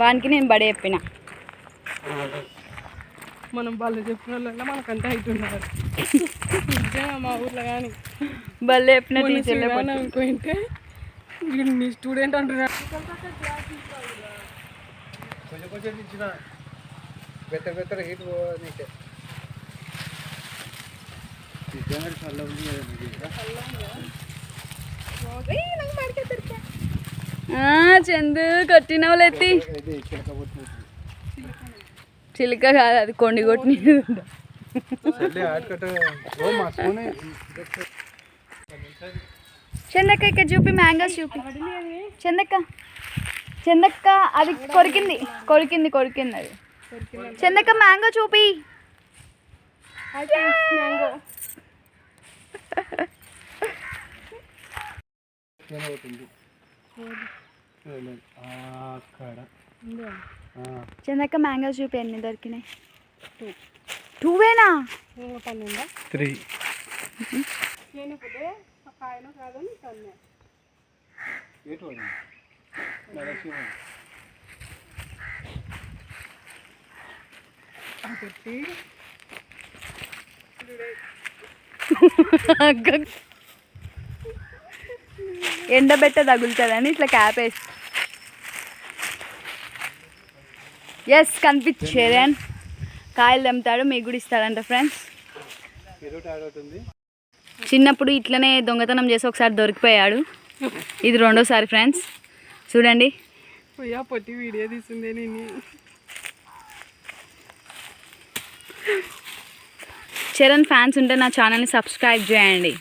వానికి నేను బడే చెప్పిన మనం వాళ్ళు చెప్పిన వాళ్ళ మనకంటే అవుతున్నారు మా ఊర్లో కానీ బల్లే చెప్పిన టీచర్లే అనుకుంటే నీ స్టూడెంట్ అంటున్నారు కొంచెం ఇచ్చిన బెత్తర హీట్ నీకే చందు కొట్టినవులు ఎత్తి చిలుక కాదు అది కొండి కొట్టి చందక్క ఇక్కడ చూపి మ్యాంగోస్ చూపి చందక్క అది కొరికింది అది చందక్క మ్యాంగో చూపి మ్యాంగో చందక్క మ్యాంగోస్ చూపి ఎన్ని దొరికినాయి 2వేనా 3 ఎండబెట్ట తగులుతుందని ఇట్లా క్యాప్ వేసి ఎస్ కనిపించేది కాయలు తెమ్ముతాడు మీకు కూడా ఇస్తాడంట ఫ్రెండ్స్. చిన్నప్పుడు ఇట్లనే దొంగతనం చేసి ఒకసారి దొరికిపోయాడు, ఇది రెండోసారి ఫ్రెండ్స్. చూడండి పొట్టి వీడియో తీసిందే నేను. చరణ్ ఫ్యాన్స్ ఉంటే నా ఛానల్ని సబ్స్క్రైబ్ చేయండి.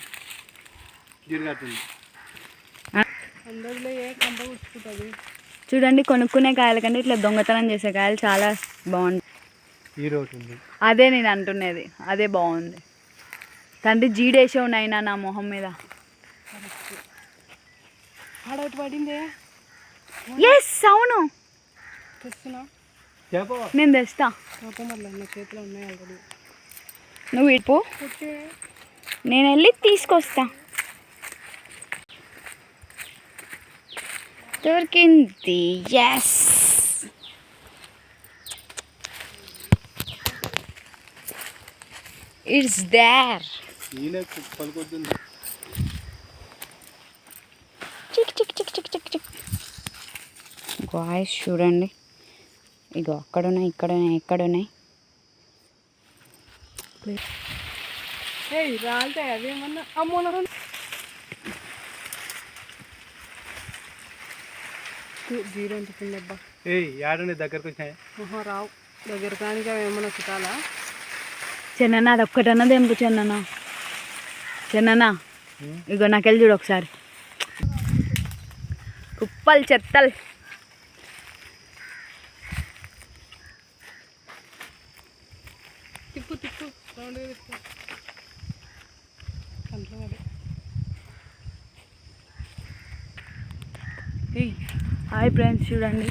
చూడండి కొనుక్కునే కాయల కంటే ఇట్లా దొంగతనం చేసే కాయలు చాలా బాగుంటాయి. అదే నేను అంటున్నది, అదే బాగుంది. తండ్రి జీడేసే ఉన్నాయినా నా మొహం మీద. ఎస్ అవును నేను తెస్తా, నువ్వు ఇప్పు నేను వెళ్ళి తీసుకొస్తా. దొరికింది yes. It's there. Chick chick chick chick chick chick. Guys చూడండి, ఇగో అక్కడ ఉన్నాయి, ఇక్కడ ఉన్నాయి, ఎక్కడ ఉన్నాయి. రాలితే అవేమన్నా అమ్మో జీరో అంటుకుందబ్బా. దగ్గరకు వచ్చాయి రావు దగ్గర కానీ ఏమన్నా చుట్టాలా. చెన్నన్న అది ఒక్కటన్నా తెంపు చెన్నన్న ఇగో నాకెళ్ళి చూడు ఒకసారి. కుప్పలు చెత్తలు. తిప్పు తిప్పు రౌండ్గా తిప్పు. హాయ్ ఫ్రెండ్స్ చూడండి,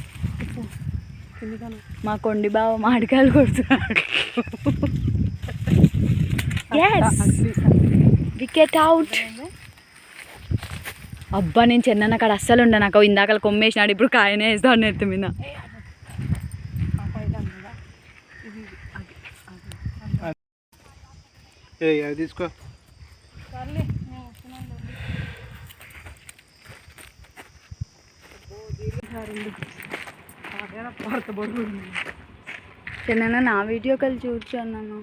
మా కొండి బావ మామిడికాయలు కొడుతున్నాడు. Wicket out. అబ్బా నేను చెన్నన్న అక్కడ అస్సలు ఉండే, నాకు ఇందాక కొమ్మేసినాడు, ఇప్పుడు కాయనే వేస్తాను నెత్తి మీద. తీసుకో. చిన్న నా వీడియో కాల్ చూచాను,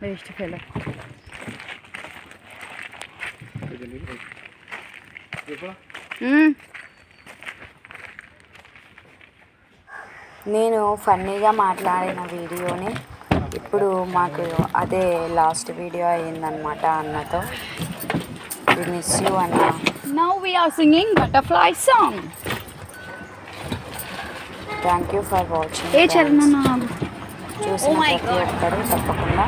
వేస్ట్ ఫెలో. నేను ఫన్నీగా మాట్లాడిన వీడియోని ఇప్పుడు మాకు అదే లాస్ట్ వీడియో అయ్యిందనమాట అన్నతో. వి మిస్ యూ అన్న. Now we are singing butterfly song. Thank you for watching. చూసిన ప్రతి ఒక్కరు తప్పకుండా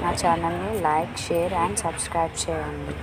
నా ఛానల్ని లైక్, షేర్ అండ్ సబ్స్క్రైబ్ చేయండి.